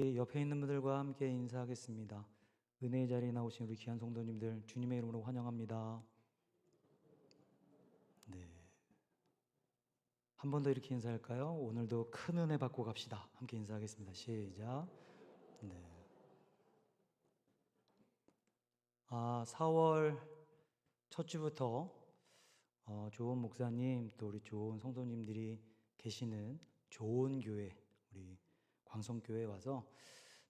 옆에 있는 분들과 함께 인사하겠습니다. 은혜의 자리에 나오신 우리 귀한 성도님들 주님의 이름으로 환영합니다. 네. 한 번 더 이렇게 인사할까요? 오늘도 큰 은혜 받고 갑시다. 함께 인사하겠습니다. 시작. 네. 4월 첫 주부터 좋은 목사님 또 우리 좋은 성도님들이 계시는 좋은 교회 우리 광성교회에 와서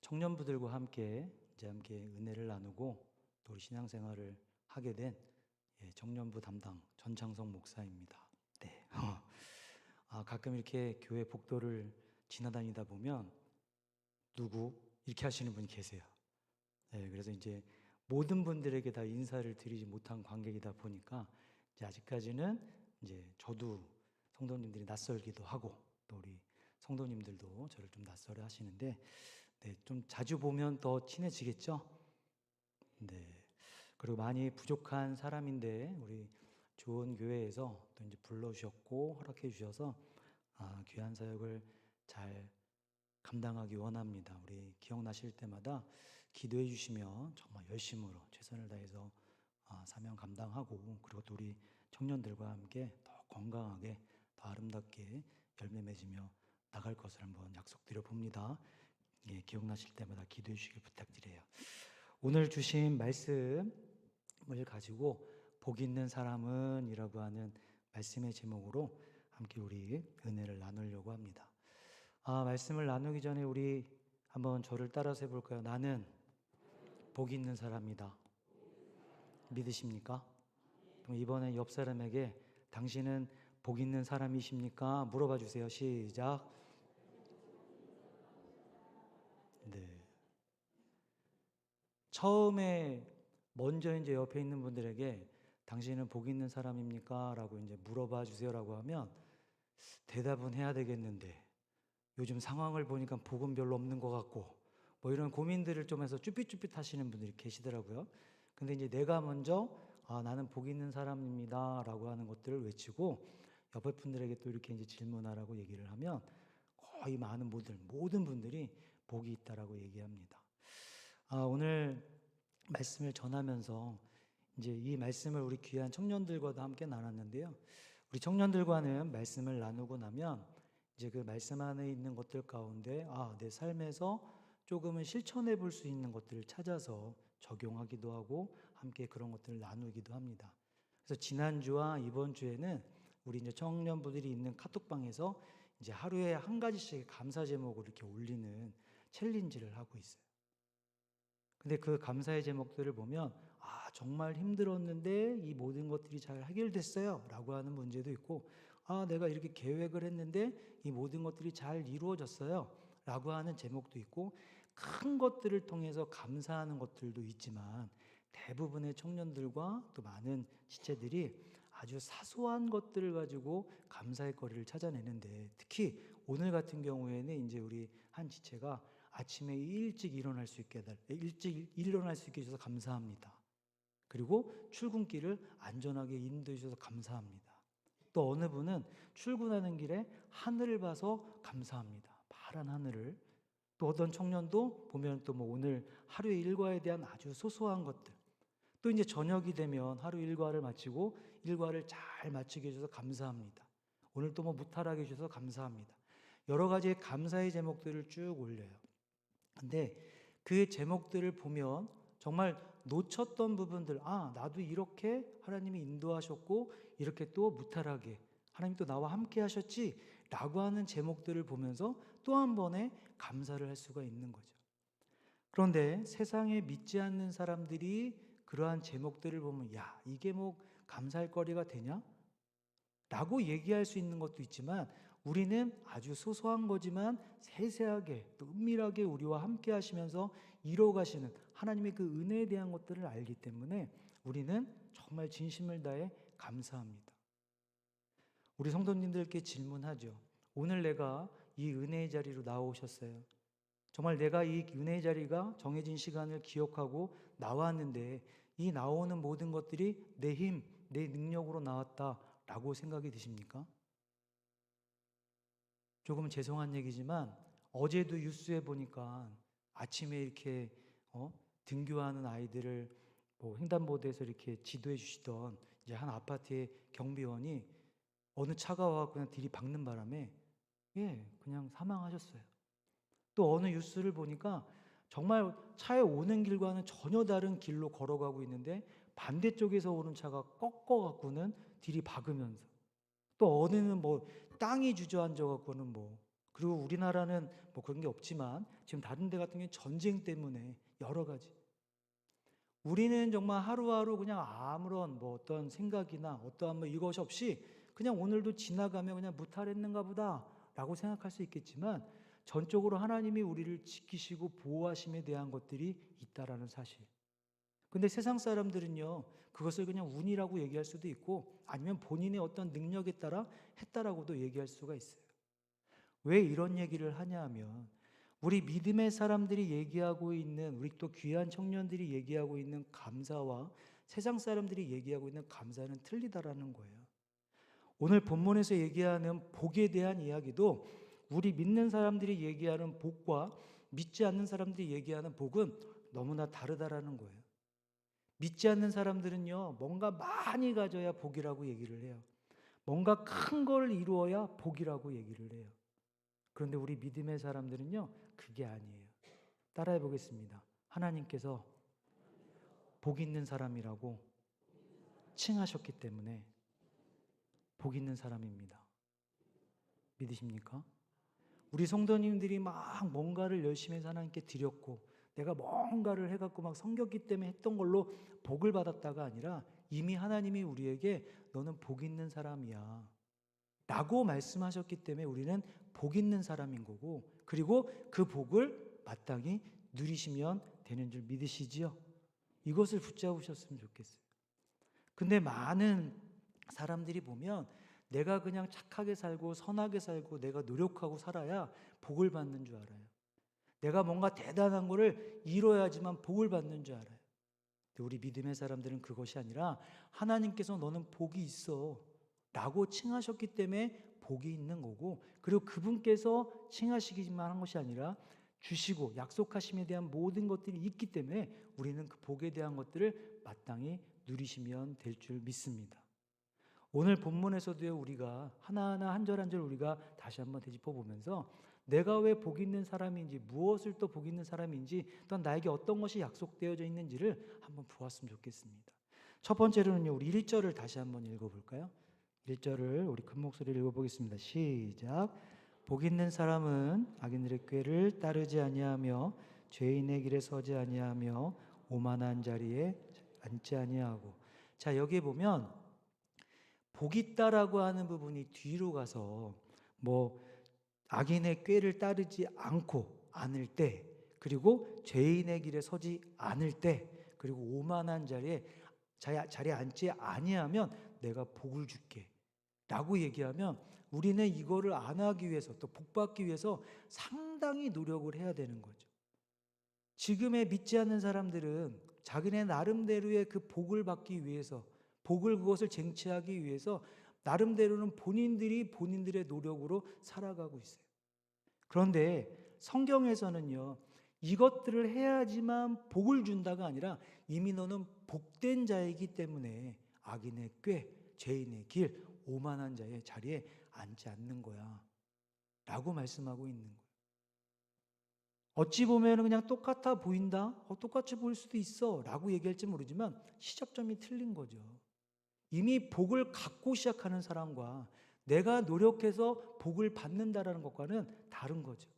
청년부들과 함께 은혜를 나누고 또 우리 신앙생활을 하게 된 청년부 담당 전창성 목사입니다. 네. 가끔 이렇게 교회 복도를 지나다니다 보면 누구 이렇게 하시는 분이 계세요. 네, 그래서 이제 모든 분들에게 다 인사를 드리지 못한 관계이다 보니까 이제 아직까지는 이제 저도 성도님들이 낯설기도 하고 또 우리 성도님들도 저를 좀 낯설어 하시는데 네, 좀 자주 보면 더 친해지겠죠? 네. 그리고 많이 부족한 사람인데 우리 좋은 교회에서 또 이제 불러주셨고 허락해 주셔서 귀한 사역을 잘 감당하기 원합니다. 우리 기억나실 때마다 기도해 주시면 정말 열심으로 최선을 다해서 사명 감당하고 그리고 또 우리 청년들과 함께 더 건강하게 더 아름답게 열매 맺으며 나갈 것을 한번 약속드려 봅니다. 예, 기억나실 때마다 기도해 주시길 부탁드려요. 오늘 주신 말씀을 가지고 복 있는 사람은 이라고 하는 말씀의 제목으로 함께 우리 은혜를 나누려고 합니다. 말씀을 나누기 전에 우리 한번 저를 따라서 해볼까요? 나는 복 있는 사람이다. 믿으십니까? 그럼 이번에 옆 사람에게 당신은 복 있는 사람이십니까? 물어봐 주세요. 시작. 네. 처음에 먼저 이제 옆에 있는 분들에게 당신은 복 있는 사람입니까? 라고 이제 물어봐 주세요라고 하면 대답은 해야 되겠는데 요즘 상황을 보니까 복은 별로 없는 것 같고 뭐 이런 고민들을 좀 해서 쭈삣쭈삣 하시는 분들이 계시더라고요. 근데 이제 내가 먼저 나는 복 있는 사람입니다 라고 하는 것들을 외치고 옆에 분들에게 또 이렇게 이제 질문하라고 얘기를 하면 거의 많은 모든 분들이 복이 있다라고 얘기합니다. 오늘 말씀을 전하면서 이제 이 말씀을 우리 귀한 청년들과도 함께 나눴는데요. 우리 청년들과는 말씀을 나누고 나면 이제 그 말씀 안에 있는 것들 가운데 내 삶에서 조금은 실천해 볼 수 있는 것들을 찾아서 적용하기도 하고 함께 그런 것들을 나누기도 합니다. 그래서 지난주와 이번 주에는 우리 이제 청년부들이 있는 카톡방에서 이제 하루에 한 가지씩 감사 제목을 이렇게 올리는 챌린지를 하고 있어요. 근데 그 감사의 제목들을 보면 정말 힘들었는데 이 모든 것들이 잘 해결됐어요 라고 하는 문제도 있고 내가 이렇게 계획을 했는데 이 모든 것들이 잘 이루어졌어요 라고 하는 제목도 있고 큰 것들을 통해서 감사하는 것들도 있지만 대부분의 청년들과 또 많은 지체들이 아주 사소한 것들을 가지고 감사의 거리를 찾아내는데 특히 오늘 같은 경우에는 이제 우리 한 지체가 아침에 일찍 일어날 수 있게 해주셔서 감사합니다. 그리고 출근길을 안전하게 인도해 주셔서 감사합니다. 또 어느 분은 출근하는 길에 하늘을 봐서 감사합니다. 파란 하늘을. 또 어떤 청년도 보면 또 뭐 오늘 하루의 일과에 대한 아주 소소한 것들. 또 이제 저녁이 되면 하루 일과를 마치고 일과를 잘 마치게 해주셔서 감사합니다. 오늘 또 뭐 무탈하게 해주셔서 감사합니다. 여러 가지의 감사의 제목들을 쭉 올려요. 근데 그 제목들을 보면 정말 놓쳤던 부분들, 나도 이렇게 하나님이 인도하셨고 이렇게 또 무탈하게 하나님 또 나와 함께 하셨지 라고 하는 제목들을 보면서 또 한 번에 감사를 할 수가 있는 거죠. 그런데 세상에 믿지 않는 사람들이 그러한 제목들을 보면 이게 뭐 감사할 거리가 되냐? 라고 얘기할 수 있는 것도 있지만 우리는 아주 소소한 거지만 세세하게 또 은밀하게 우리와 함께 하시면서 이루어가시는 하나님의 그 은혜에 대한 것들을 알기 때문에 우리는 정말 진심을 다해 감사합니다. 우리 성도님들께 질문하죠. 오늘 내가 이 은혜의 자리로 나오셨어요. 정말 내가 이 은혜의 자리가 정해진 시간을 기억하고 나왔는데 이 나오는 모든 것들이 내 힘, 내 능력으로 나왔다라고 생각이 드십니까? 조금 죄송한 얘기지만 어제도 뉴스에 보니까 아침에 이렇게 등교하는 아이들을 뭐 횡단보도에서 이렇게 지도해 주시던 이제 한 아파트의 경비원이 어느 차가 와서 그냥 들이박는 바람에 그냥 사망하셨어요. 또 어느 뉴스를 보니까 정말 차에 오는 길과는 전혀 다른 길로 걸어가고 있는데 반대쪽에서 오는 차가 꺾어갖고는 들이박으면서, 또 어느는 뭐 땅이 주저앉아갖고는 뭐, 그리고 우리나라는 뭐 그런 게 없지만 지금 다른 데 같은 경우는 전쟁 때문에 여러 가지, 우리는 정말 하루하루 그냥 아무런 뭐 어떤 생각이나 어떠한 뭐 이것이 없이 그냥 오늘도 지나가며 그냥 무탈했는가 보다 라고 생각할 수 있겠지만, 전적으로 하나님이 우리를 지키시고 보호하심에 대한 것들이 있다라는 사실. 근데 세상 사람들은요, 그것을 그냥 운이라고 얘기할 수도 있고 아니면 본인의 어떤 능력에 따라 했다라고도 얘기할 수가 있어요. 왜 이런 얘기를 하냐 하면, 우리 믿음의 사람들이 얘기하고 있는, 우리 또 귀한 청년들이 얘기하고 있는 감사와 세상 사람들이 얘기하고 있는 감사는 틀리다라는 거예요. 오늘 본문에서 얘기하는 복에 대한 이야기도 우리 믿는 사람들이 얘기하는 복과 믿지 않는 사람들이 얘기하는 복은 너무나 다르다라는 거예요. 믿지 않는 사람들은요, 뭔가 많이 가져야 복이라고 얘기를 해요. 뭔가 큰 걸 이루어야 복이라고 얘기를 해요. 그런데 우리 믿음의 사람들은요, 그게 아니에요. 따라해 보겠습니다. 하나님께서 복 있는 사람이라고 칭하셨기 때문에 복 있는 사람입니다. 믿으십니까? 우리 성도님들이 막 뭔가를 열심히 해서 하나님께 드렸고, 내가 뭔가를 해갖고 막 섬겼기 때문에 했던 걸로 복을 받았다가 아니라, 이미 하나님이 우리에게 너는 복 있는 사람이야 라고 말씀하셨기 때문에 우리는 복 있는 사람인 거고, 그리고 그 복을 마땅히 누리시면 되는 줄 믿으시지요? 이것을 붙잡으셨으면 좋겠어요. 근데 많은 사람들이 보면 내가 그냥 착하게 살고 선하게 살고 내가 노력하고 살아야 복을 받는 줄 알아요. 내가 뭔가 대단한 거를 이뤄야지만 복을 받는 줄 알아요. 근데 우리 믿음의 사람들은 그것이 아니라, 하나님께서 너는 복이 있어 라고 칭하셨기 때문에 복이 있는 거고, 그리고 그분께서 칭하시기만 한 것이 아니라 주시고 약속하심에 대한 모든 것들이 있기 때문에 우리는 그 복에 대한 것들을 마땅히 누리시면 될 줄 믿습니다. 오늘 본문에서도요, 우리가 하나하나 한 절 한 절 우리가 다시 한번 되짚어 보면서 내가 왜 복 있는 사람인지, 무엇을 또 복 있는 사람인지, 또 나에게 어떤 것이 약속되어져 있는지를 한번 보았으면 좋겠습니다. 첫 번째로는요, 우리 1절을 다시 한번 읽어볼까요? 1절을 우리 큰 목소리로 읽어보겠습니다. 시작. 복 있는 사람은 악인들의 꾀를 따르지 아니하며 죄인의 길에 서지 아니하며 오만한 자리에 앉지 아니하고. 자, 여기에 보면 복 있다라고 하는 부분이 뒤로 가서 뭐 악인의 꾀를 따르지 않을 때, 그리고 죄인의 길에 서지 않을 때, 그리고 오만한 자리에 앉지 아니하면 내가 복을 줄게 라고 얘기하면, 우리는 이거를 안 하기 위해서, 또 복받기 위해서 상당히 노력을 해야 되는 거죠. 지금의 믿지 않는 사람들은 자기네 나름대로의 그 복을 받기 위해서, 그것을 쟁취하기 위해서 나름대로는 본인들의 노력으로 살아가고 있어요. 그런데 성경에서는요, 이것들을 해야지만 복을 준다가 아니라, 이미 너는 복된 자이기 때문에 악인의 꾀, 죄인의 길, 오만한 자의 자리에 앉지 않는 거야 라고 말씀하고 있는 거예요. 어찌 보면 그냥 똑같아 보인다, 똑같이 보일 수도 있어 라고 얘기할지 모르지만 시작점이 틀린 거죠. 이미 복을 갖고 시작하는 사람과 내가 노력해서 복을 받는다라는 것과는 다른 거죠.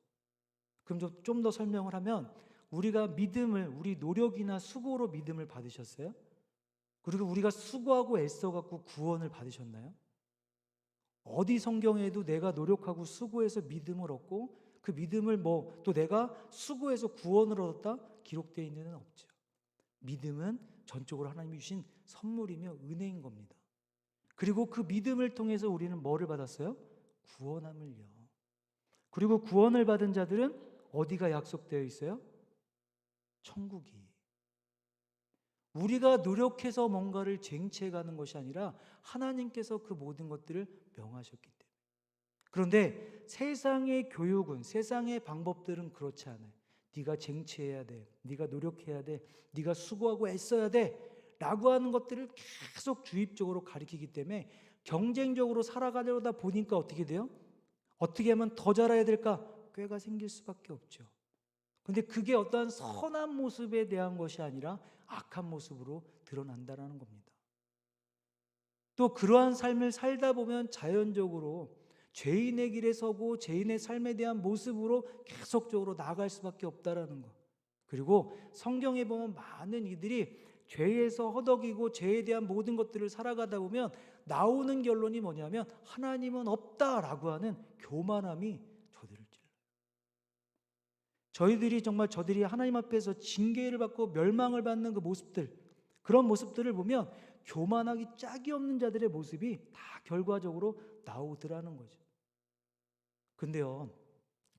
그럼 좀 더 설명을 하면, 우리가 믿음을, 우리 노력이나 수고로 믿음을 받으셨어요? 그리고 우리가 수고하고 애써갖고 구원을 받으셨나요? 어디 성경에도 내가 노력하고 수고해서 믿음을 얻고 그 믿음을 또 내가 수고해서 구원을 얻었다 기록되어 있는 데는 없죠. 믿음은 전적으로 하나님이 주신 선물이며 은혜인 겁니다. 그리고 그 믿음을 통해서 우리는 뭐를 받았어요? 구원함을요. 그리고 구원을 받은 자들은 어디가 약속되어 있어요? 천국이. 우리가 노력해서 뭔가를 쟁취해가는 것이 아니라 하나님께서 그 모든 것들을 명하셨기 때문에. 그런데 세상의 교육은, 세상의 방법들은 그렇지 않아요. 네가 쟁취해야 돼. 네가 노력해야 돼. 네가 수고하고 애써야 돼. 라고 하는 것들을 계속 주입적으로 가리키기 때문에 경쟁적으로 살아가려다 보니까 어떻게 돼요? 어떻게 하면 더 잘해야 될까? 꾀가 생길 수밖에 없죠. 근데 그게 어떠한 선한 모습에 대한 것이 아니라 악한 모습으로 드러난다라는 겁니다. 또 그러한 삶을 살다 보면 자연적으로 죄인의 길에 서고 죄인의 삶에 대한 모습으로 계속적으로 나아갈 수밖에 없다라는 것. 그리고 성경에 보면 많은 이들이 죄에서 허덕이고 죄에 대한 모든 것들을 살아가다 보면 나오는 결론이 뭐냐면 하나님은 없다라고 하는 교만함이 저들을 찔러요. 저들이 하나님 앞에서 징계를 받고 멸망을 받는 그 모습들, 그런 모습들을 보면 교만하기 짝이 없는 자들의 모습이 다 결과적으로 나오더라는 거죠. 근데요,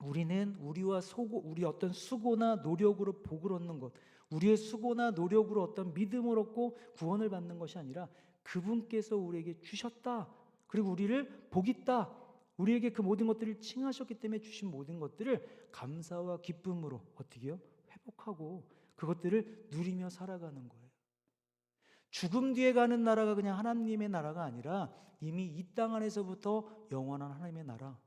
우리는 우리 어떤 수고나 노력으로 복을 얻는 것, 우리의 수고나 노력으로 어떤 믿음을 얻고 구원을 받는 것이 아니라 그분께서 우리에게 주셨다. 그리고 우리를 복 있다. 우리에게 그 모든 것들을 칭하셨기 때문에 주신 모든 것들을 감사와 기쁨으로 어떻게 해요? 회복하고 그것들을 누리며 살아가는 거예요. 죽음 뒤에 가는 나라가 그냥 하나님의 나라가 아니라 이미 이 땅 안에서부터 영원한 하나님의 나라,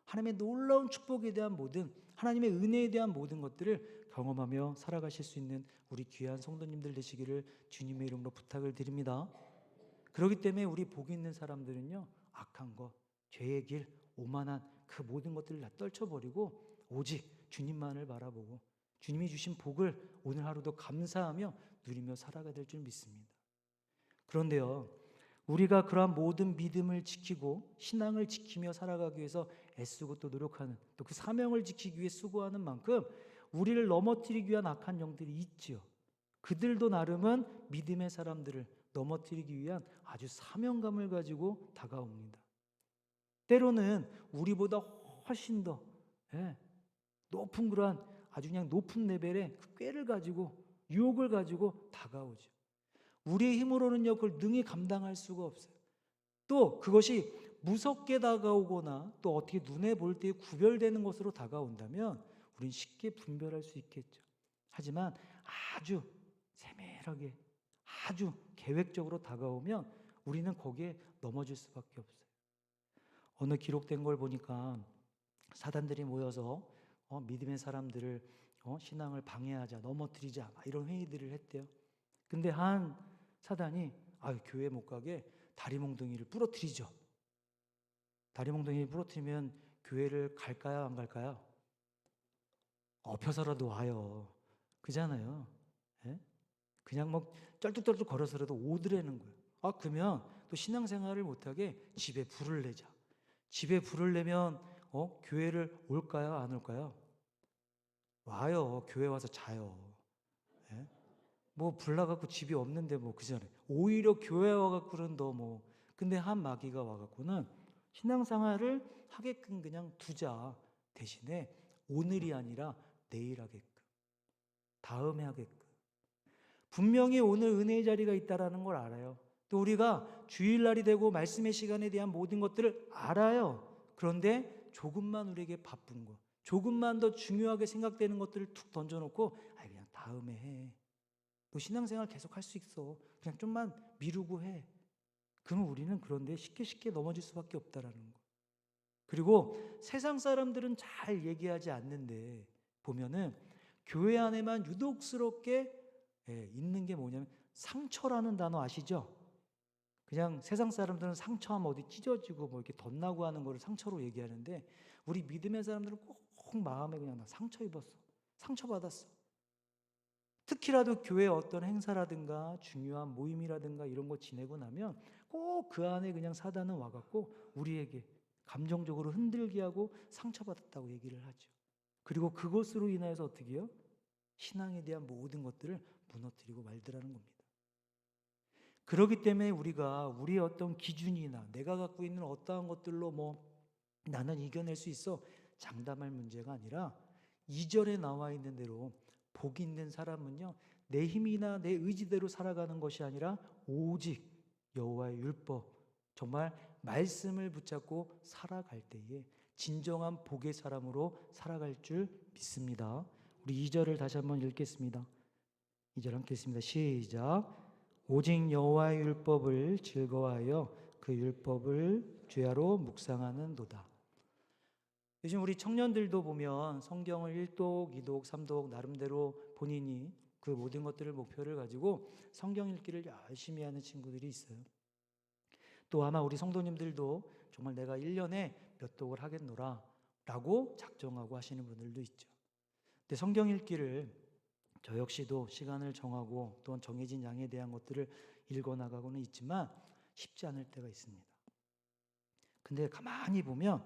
하나님의 놀라운 축복에 대한 모든, 하나님의 은혜에 대한 모든 것들을 경험하며 살아가실 수 있는 우리 귀한 성도님들 되시기를 주님의 이름으로 부탁을 드립니다. 그렇기 때문에 우리 복 있는 사람들은요, 악한 것, 죄의 길, 오만한 그 모든 것들을 다 떨쳐버리고 오직 주님만을 바라보고 주님이 주신 복을 오늘 하루도 감사하며 누리며 살아가야 될 줄 믿습니다. 그런데요, 우리가 그러한 모든 믿음을 지키고 신앙을 지키며 살아가기 위해서 애쓰고 또 노력하는, 또 그 사명을 지키기 위해 수고하는 만큼 우리를 넘어뜨리기 위한 악한 영들이 있지요. 그들도 나름은 믿음의 사람들을 넘어뜨리기 위한 아주 사명감을 가지고 다가옵니다. 때로는 우리보다 훨씬 더 높은 그러한 아주 그냥 높은 레벨의 그 꾀를 가지고 유혹을 가지고 다가오죠. 우리의 힘으로는요 그걸 능히 감당할 수가 없어요. 또 그것이 무섭게 다가오거나 또 어떻게 눈에 볼 때 구별되는 것으로 다가온다면 우린 쉽게 분별할 수 있겠죠. 하지만 아주 세밀하게 아주 계획적으로 다가오면 우리는 거기에 넘어질 수밖에 없어요. 어느 기록된 걸 보니까 사단들이 모여서 믿음의 사람들을 신앙을 방해하자, 넘어뜨리자 이런 회의들을 했대요. 근데 한 사단이 교회 못 가게 다리몽둥이를 부러뜨리죠. 다리몽둥이를 부러뜨리면 교회를 갈까요, 안 갈까요? 엎혀서라도 와요. 그잖아요. 예? 그냥 뭐 쩔뚝쩔뚝 걸어서라도 오더라는 거예요. 그러면 또 신앙생활을 못하게 집에 불을 내자. 집에 불을 내면 교회를 올까요, 안 올까요? 와요. 교회 와서 자요. 예? 뭐 불 나갖고 집이 없는데 뭐 그잖아요. 오히려 교회 와갖고는 더 뭐. 근데 한 마귀가 와갖고는 신앙생활을 하게끔 그냥 두자 대신에 오늘이 아니라 내일 하게끔, 다음에 하게끔. 분명히 오늘 은혜의 자리가 있다라는 걸 알아요. 또 우리가 주일날이 되고 말씀의 시간에 대한 모든 것들을 알아요. 그런데 조금만 우리에게 바쁜 거, 조금만 더 중요하게 생각되는 것들을 툭 던져놓고 그냥 다음에 해. 너 신앙생활 계속 할 수 있어. 그냥 좀만 미루고 해. 그러면 우리는 그런데 쉽게 넘어질 수밖에 없다라는 거. 그리고 세상 사람들은 잘 얘기하지 않는데 보면은 교회 안에만 유독스럽게 있는 게 뭐냐면 상처라는 단어 아시죠? 그냥 세상 사람들은 상처하면 어디 찢어지고 뭐 이렇게 덧나고 하는 거를 상처로 얘기하는데 우리 믿음의 사람들은 꼭 마음에 그냥 나 상처 입었어. 상처받았어. 특히라도 교회 어떤 행사라든가 중요한 모임이라든가 이런 거 지내고 나면 꼭 그 안에 그냥 사단은 와갖고 우리에게 감정적으로 흔들게 하고 상처받았다고 얘기를 하죠. 그리고 그것으로 인해서 어떻게 해요? 신앙에 대한 모든 것들을 무너뜨리고 말더라는 겁니다. 그렇기 때문에 우리가 우리의 어떤 기준이나 내가 갖고 있는 어떠한 것들로 나는 이겨낼 수 있어 장담할 문제가 아니라 2절에 나와 있는 대로 복 있는 사람은요 내 힘이나 내 의지대로 살아가는 것이 아니라 오직 여호와의 율법, 정말 말씀을 붙잡고 살아갈 때에 진정한 복의 사람으로 살아갈 줄 믿습니다. 우리 2절을 다시 한번 읽겠습니다. 2절 함께 읽습니다. 시작. 오직 여호와의 율법을 즐거워하여 그 율법을 주야로 묵상하는도다. 요즘 우리 청년들도 보면 성경을 1독, 2독, 3독 나름대로 본인이 그 모든 것들을 목표를 가지고 성경 읽기를 열심히 하는 친구들이 있어요. 또 아마 우리 성도님들도 정말 내가 1년에 몇 독을 하겠노라 라고 작정하고 하시는 분들도 있죠. 근데 성경 읽기를 저 역시도 시간을 정하고 또한 정해진 양에 대한 것들을 읽어나가고는 있지만 쉽지 않을 때가 있습니다. 근데 가만히 보면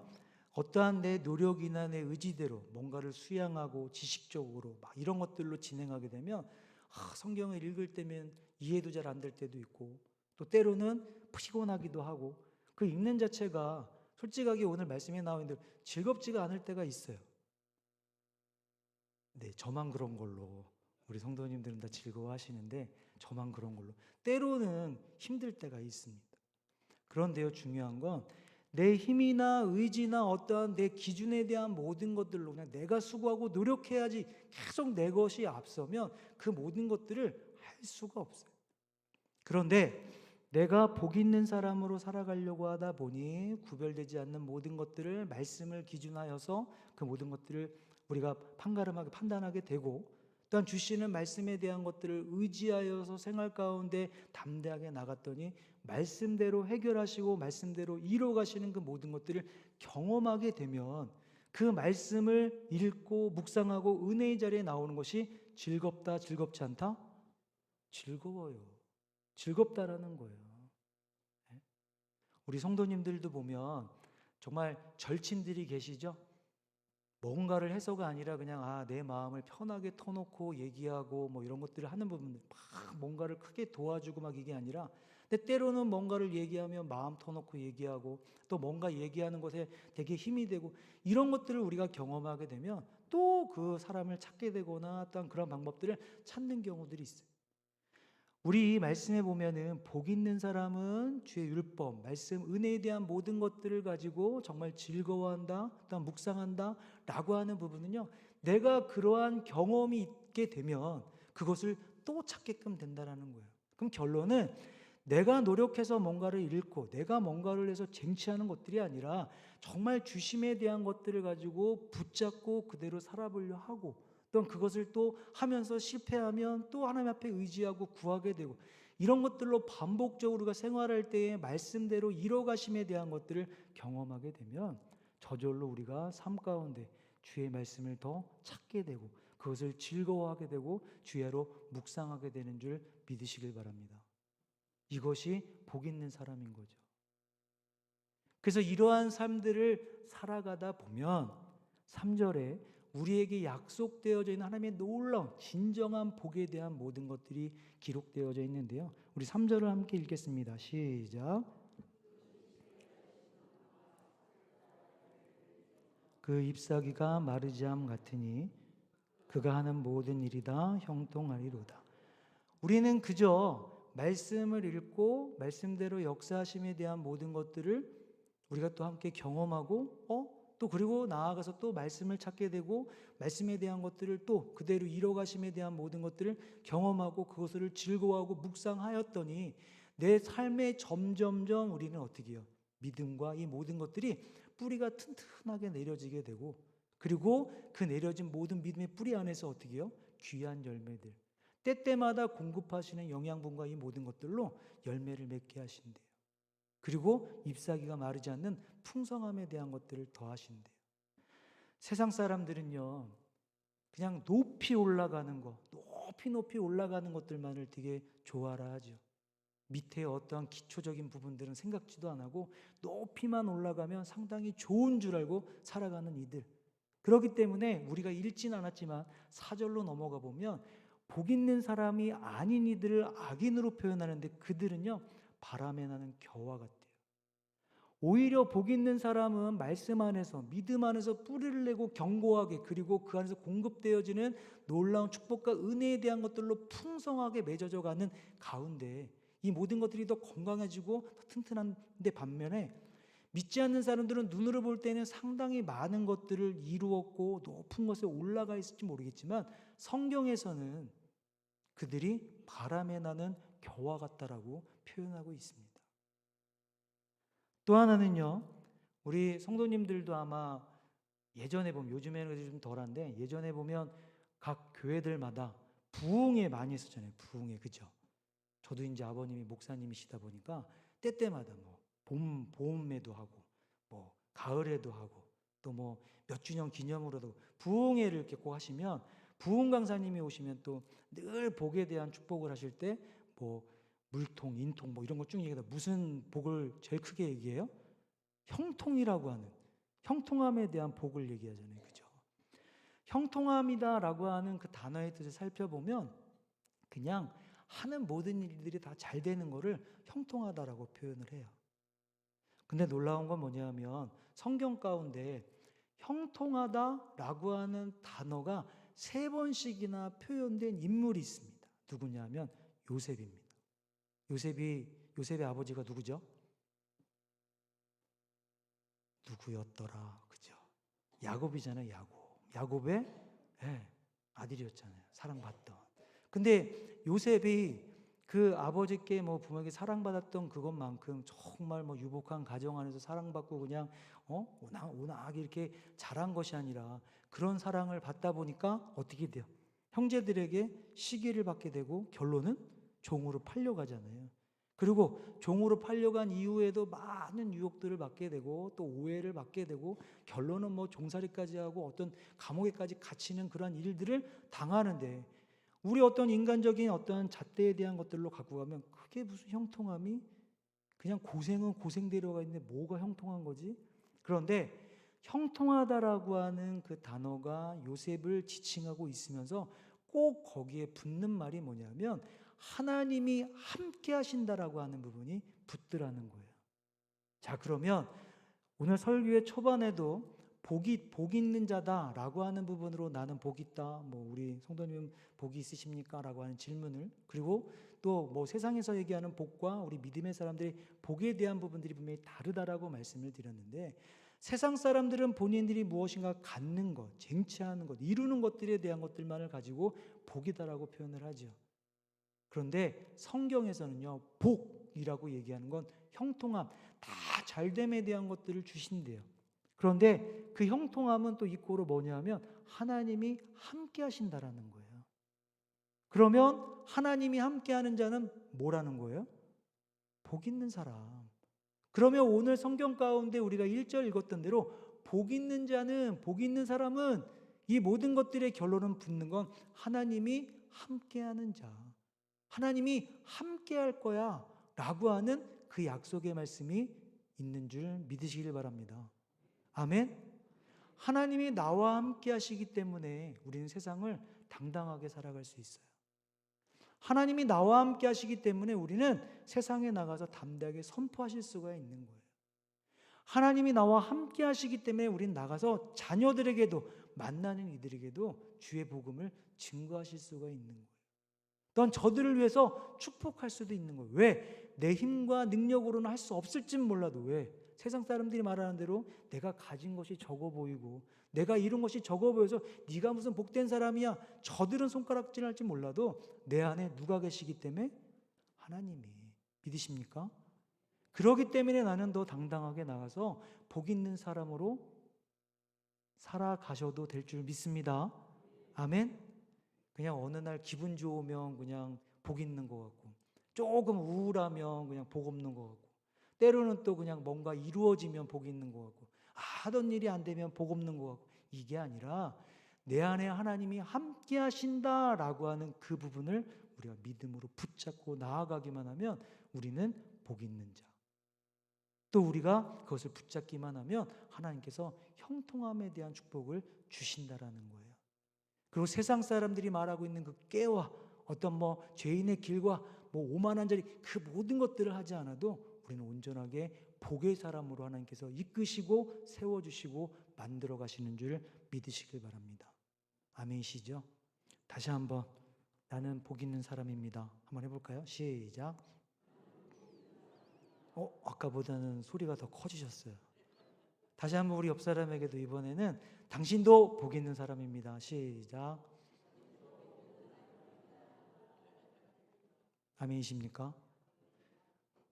어떠한 내 노력이나 내 의지대로 뭔가를 수양하고 지식적으로 막 이런 것들로 진행하게 되면 성경을 읽을 때면 이해도 잘 안 될 때도 있고 또 때로는 피곤하기도 하고 그 읽는 자체가 솔직하게 오늘 말씀에 나와 있는 대로 즐겁지가 않을 때가 있어요. 네, 저만 그런 걸로 우리 성도님들은 다 즐거워하시는데 저만 그런 걸로 때로는 힘들 때가 있습니다. 그런데요, 중요한 건 내 힘이나 의지나 어떠한 내 기준에 대한 모든 것들로 그냥 내가 수고하고 노력해야지 계속 내 것이 앞서면 그 모든 것들을 할 수가 없어요. 그런데 내가 복 있는 사람으로 살아가려고 하다 보니 구별되지 않는 모든 것들을 말씀을 기준하여서 그 모든 것들을 우리가 판가름하게 판단하게 되고 또한 주시는 말씀에 대한 것들을 의지하여서 생활 가운데 담대하게 나갔더니 말씀대로 해결하시고 말씀대로 이루어가시는 그 모든 것들을 경험하게 되면 그 말씀을 읽고 묵상하고 은혜의 자리에 나오는 것이 즐겁다, 즐겁지 않다? 즐거워요. 즐겁다라는 거예요. 우리 성도님들도 보면 정말 절친들이 계시죠? 뭔가를 해서가 아니라 그냥 내 마음을 편하게 터놓고 얘기하고 뭐 이런 것들을 하는 부분들 막 뭔가를 크게 도와주고 막 이게 아니라 근데 때로는 뭔가를 얘기하면 마음 터놓고 얘기하고 또 뭔가 얘기하는 것에 되게 힘이 되고 이런 것들을 우리가 경험하게 되면 또 그 사람을 찾게 되거나 또한 그런 방법들을 찾는 경우들이 있어요. 우리 말씀에 보면은 복 있는 사람은 주의 율법, 말씀, 은혜에 대한 모든 것들을 가지고 정말 즐거워한다, 또한 묵상한다 라고 하는 부분은요, 내가 그러한 경험이 있게 되면 그것을 또 찾게끔 된다라는 거예요. 그럼 결론은 내가 노력해서 뭔가를 읽고 내가 뭔가를 해서 쟁취하는 것들이 아니라 정말 주심에 대한 것들을 가지고 붙잡고 그대로 살아보려 하고 또한 그것을 또 하면서 실패하면 또 하나님 앞에 의지하고 구하게 되고 이런 것들로 반복적으로 우리가 생활할 때에 말씀대로 이뤄가심에 대한 것들을 경험하게 되면 저절로 우리가 삶 가운데 주의 말씀을 더 찾게 되고 그것을 즐거워하게 되고 주야로 묵상하게 되는 줄 믿으시길 바랍니다. 이것이 복 있는 사람인 거죠. 그래서 이러한 삶들을 살아가다 보면 3절에 우리에게 약속되어져 있는 하나님의 놀라운 진정한 복에 대한 모든 것들이 기록되어져 있는데요. 우리 3절을 함께 읽겠습니다. 시작. 그 잎사귀가 마르지 함 같으니 그가 하는 모든 일이 다 형통하리로다. 우리는 그저 말씀을 읽고 말씀대로 역사하심에 대한 모든 것들을 우리가 또 함께 경험하고 또 그리고 나아가서 또 말씀을 찾게 되고 말씀에 대한 것들을 또 그대로 이뤄가심에 대한 모든 것들을 경험하고 그것을 즐거워하고 묵상하였더니 내 삶에 점점점 우리는 어떻게 해요? 믿음과 이 모든 것들이 뿌리가 튼튼하게 내려지게 되고 그리고 그 내려진 모든 믿음의 뿌리 안에서 어떻게 해요? 귀한 열매들 때때마다 공급하시는 영양분과 이 모든 것들로 열매를 맺게 하신대요. 그리고 잎사귀가 마르지 않는 풍성함에 대한 것들을 더하신대요. 세상 사람들은요 그냥 높이 올라가는 거 높이 올라가는 것들만을 되게 좋아라 하죠. 밑에 어떠한 기초적인 부분들은 생각지도 안 하고 높이만 올라가면 상당히 좋은 줄 알고 살아가는 이들. 그렇기 때문에 우리가 읽진 않았지만 4절로 넘어가 보면 복 있는 사람이 아닌 이들을 악인으로 표현하는데 그들은요 바람에 나는 겨와 같대요. 오히려 복 있는 사람은 말씀 안에서 믿음 안에서 뿌리를 내고 견고하게 그리고 그 안에서 공급되어지는 놀라운 축복과 은혜에 대한 것들로 풍성하게 맺어져 가는 가운데 이 모든 것들이 더 건강해지고 더 튼튼한데 반면에 믿지 않는 사람들은 눈으로 볼 때는 상당히 많은 것들을 이루었고 높은 것에 올라가 있을지 모르겠지만 성경에서는 그들이 바람에 나는 겨와 같다라고 표현하고 있습니다. 또 하나는요, 우리 성도님들도 아마 예전에 보면, 요즘에는 좀 덜한데 예전에 보면 각 교회들마다 부흥회 많이 했었잖아요. 부흥회, 그죠? 저도 이제 아버님이 목사님이시다 보니까 때때마다 뭐 봄에도 하고 뭐 가을에도 하고 또 뭐 몇 주년 기념으로도 부흥회를 이렇게 꼭 하시면 부흥 강사님이 오시면 또 늘 복에 대한 축복을 하실 때 뭐 물통, 인통 뭐 이런 거 쭉 얘기하다 무슨 복을 제일 크게 얘기해요? 형통이라고 하는, 형통함에 대한 복을 얘기하잖아요. 그죠? 형통함이다라고 하는 그 단어의 뜻을 살펴보면 그냥 하는 모든 일들이 다 잘 되는 거를 형통하다라고 표현을 해요. 근데 놀라운 건 뭐냐면 성경 가운데 형통하다라고 하는 단어가 3번씩이나 표현된 인물이 있습니다. 누구냐면 요셉입니다. 요셉의 아버지가 누구죠? 누구였더라? 그죠? 야곱이잖아요. 야곱의 아들이었잖아요. 사랑받던. 근데 요셉이 그 아버지께 뭐 부모에게 사랑받았던 그것만큼 정말 뭐 유복한 가정 안에서 사랑받고 그냥 온화하게 이렇게 자란 것이 아니라 그런 사랑을 받다 보니까 어떻게 돼요? 형제들에게 시기를 받게 되고 결론은 종으로 팔려가잖아요. 그리고 종으로 팔려간 이후에도 많은 유혹들을 받게 되고 또 오해를 받게 되고 결론은 뭐 종살이까지 하고 어떤 감옥에까지 갇히는 그런 일들을 당하는데 우리 어떤 인간적인 어떤 잣대에 대한 것들로 갖고 가면 그게 무슨 형통함이 그냥 고생은 고생대로가 있는데 뭐가 형통한 거지? 그런데 형통하다라고 하는 그 단어가 요셉을 지칭하고 있으면서 꼭 거기에 붙는 말이 뭐냐면 하나님이 함께 하신다라고 하는 부분이 붙더라는 거예요. 자, 그러면 오늘 설교의 초반에도 복 있는 자다라고 하는 부분으로 나는 복 있다. 뭐 우리 성도님 복이 있으십니까? 라고 하는 질문을, 그리고 또 뭐 세상에서 얘기하는 복과 우리 믿음의 사람들이 복에 대한 부분들이 분명히 다르다라고 말씀을 드렸는데 세상 사람들은 본인들이 무엇인가 갖는 것, 쟁취하는 것, 이루는 것들에 대한 것들만을 가지고 복이다라고 표현을 하죠. 그런데 성경에서는요, 복이라고 얘기하는 건 형통함, 다 잘됨에 대한 것들을 주신대요. 그런데 그 형통함은 또 이꼬로 뭐냐면 하나님이 함께 하신다라는 거예요. 그러면 하나님이 함께 하는 자는 뭐라는 거예요? 복 있는 사람. 그러면 오늘 성경 가운데 우리가 1절 읽었던 대로 복 있는 자는, 복 있는 사람은 이 모든 것들의 결론은 붙는 건 하나님이 함께 하는 자. 하나님이 함께 할 거야 라고 하는 그 약속의 말씀이 있는 줄 믿으시길 바랍니다. 아멘. 하나님이 나와 함께 하시기 때문에 우리는 세상을 당당하게 살아갈 수 있어요. 하나님이 나와 함께 하시기 때문에 우리는 세상에 나가서 담대하게 선포하실 수가 있는 거예요. 하나님이 나와 함께 하시기 때문에 우리는 나가서 자녀들에게도 만나는 이들에게도 주의 복음을 증거하실 수가 있는 거예요. 또한 저들을 위해서 축복할 수도 있는 거예요. 왜? 내 힘과 능력으로는 할 수 없을진 몰라도 왜? 세상 사람들이 말하는 대로 내가 가진 것이 적어 보이고 내가 이룬 것이 적어 보여서 네가 무슨 복된 사람이야. 저들은 손가락질할지 몰라도 내 안에 누가 계시기 때문에? 하나님이. 믿으십니까? 그렇기 때문에 나는 더 당당하게 나가서 복 있는 사람으로 살아가셔도 될 줄 믿습니다. 아멘. 그냥 어느 날 기분 좋으면 그냥 복 있는 것 같고 조금 우울하면 그냥 복 없는 것 같고 때로는 또 그냥 뭔가 이루어지면 복 있는 것 같고 하던 일이 안 되면 복 없는 것 같고 이게 아니라 내 안에 하나님이 함께 하신다라고 하는 그 부분을 우리가 믿음으로 붙잡고 나아가기만 하면 우리는 복 있는 자. 또 우리가 그것을 붙잡기만 하면 하나님께서 형통함에 대한 축복을 주신다라는 거예요. 그리고 세상 사람들이 말하고 있는 그 깨와 어떤 뭐 죄인의 길과 뭐 오만한자리 그 모든 것들을 하지 않아도 우리는 온전하게 복의 사람으로 하나님께서 이끄시고 세워주시고 만들어 가시는 줄 믿으시길 바랍니다. 아멘이시죠? 다시 한번 나는 복 있는 사람입니다. 한번 해볼까요? 시작. 아까보다는 소리가 더 커지셨어요. 다시 한번 우리 옆 사람에게도 이번에는 당신도 복 있는 사람입니다. 시작. 아멘이십니까?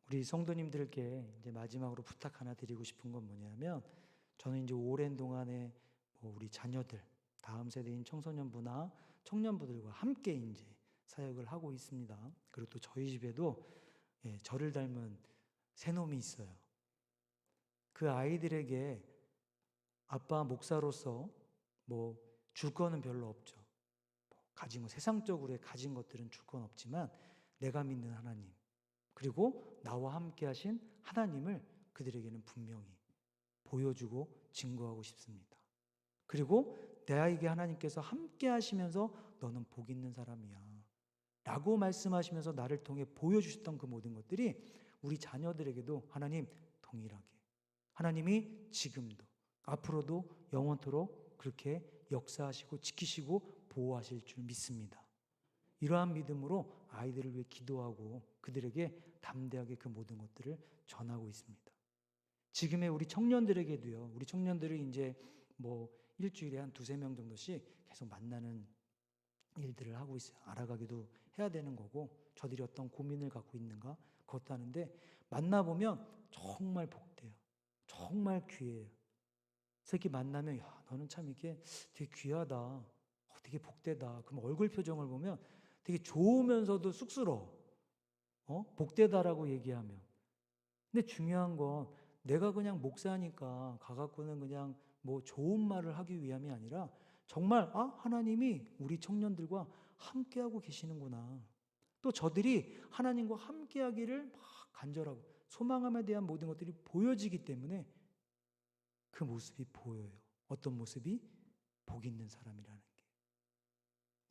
우리 성도님들께 이제 마지막으로 부탁 하나 드리고 싶은 건 뭐냐면, 저는 이제 오랜 동안에 우리 자녀들, 다음 세대인 청소년부나 청년부들과 함께 이제 사역을 하고 있습니다. 그리고 또 저희 집에도 저를 닮은 새놈이 있어요. 그 아이들에게 아빠 목사로서 줄 거는 별로 없죠. 세상적으로 가진 것들은 줄 건 없지만 내가 믿는 하나님, 그리고 나와 함께 하신 하나님을 그들에게는 분명히 보여주고 증거하고 싶습니다. 그리고 나에게 하나님께서 함께 하시면서 너는 복 있는 사람이야 라고 말씀하시면서 나를 통해 보여주셨던 그 모든 것들이 우리 자녀들에게도 하나님 동일하게, 하나님이 지금도 앞으로도 영원토록 그렇게 역사하시고 지키시고 보호하실 줄 믿습니다. 이러한 믿음으로 아이들을 위해 기도하고 그들에게 담대하게 그 모든 것들을 전하고 있습니다. 지금의 우리 청년들에게도요, 우리 청년들이 이제 일주일에 한 2-3명 정도씩 계속 만나는 일들을 하고 있어요. 알아가기도 해야 되는 거고, 저들이 어떤 고민을 갖고 있는가 그것도 하는데, 만나보면 정말 복돼요. 정말 귀해요. 그래서 이렇게 만나면 야, 너는 참 이렇게 되게 귀하다, 되게 복되다. 그럼 얼굴 표정을 보면 되게 좋으면서도 쑥스러워. 복되다라고 얘기하면. 근데 중요한 건 내가 그냥 목사니까 가갖고는 그냥 좋은 말을 하기 위함이 아니라 정말 하나님이 우리 청년들과 함께하고 계시는구나. 또 저들이 하나님과 함께하기를 막 간절하고 소망함에 대한 모든 것들이 보여지기 때문에 그 모습이 보여요. 어떤 모습이? 복 있는 사람이라는 게.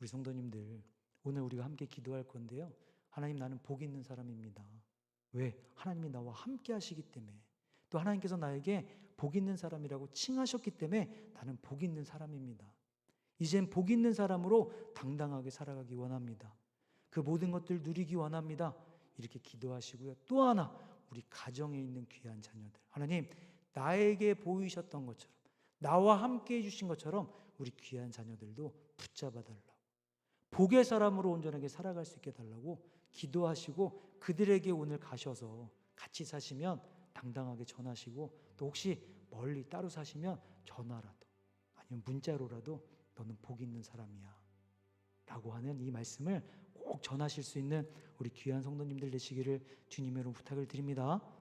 우리 성도님들, 오늘 우리가 함께 기도할 건데요, 하나님, 나는 복 있는 사람입니다. 왜? 하나님이 나와 함께 하시기 때문에, 또 하나님께서 나에게 복 있는 사람이라고 칭하셨기 때문에 나는 복 있는 사람입니다. 이젠 복 있는 사람으로 당당하게 살아가기 원합니다. 그 모든 것들 누리기 원합니다. 이렇게 기도하시고요. 또 하나, 우리 가정에 있는 귀한 자녀들, 하나님, 나에게 보이셨던 것처럼, 나와 함께 해주신 것처럼 우리 귀한 자녀들도 붙잡아 달라고, 복의 사람으로 온전하게 살아갈 수 있게 달라고 기도하시고, 그들에게 오늘 가셔서 같이 사시면 당당하게 전하시고, 또 혹시 멀리 따로 사시면 전화라도 아니면 문자로라도 너는 복 있는 사람이야 라고 하는 이 말씀을 꼭 전하실 수 있는 우리 귀한 성도님들 되시기를 주님으로 부탁을 드립니다.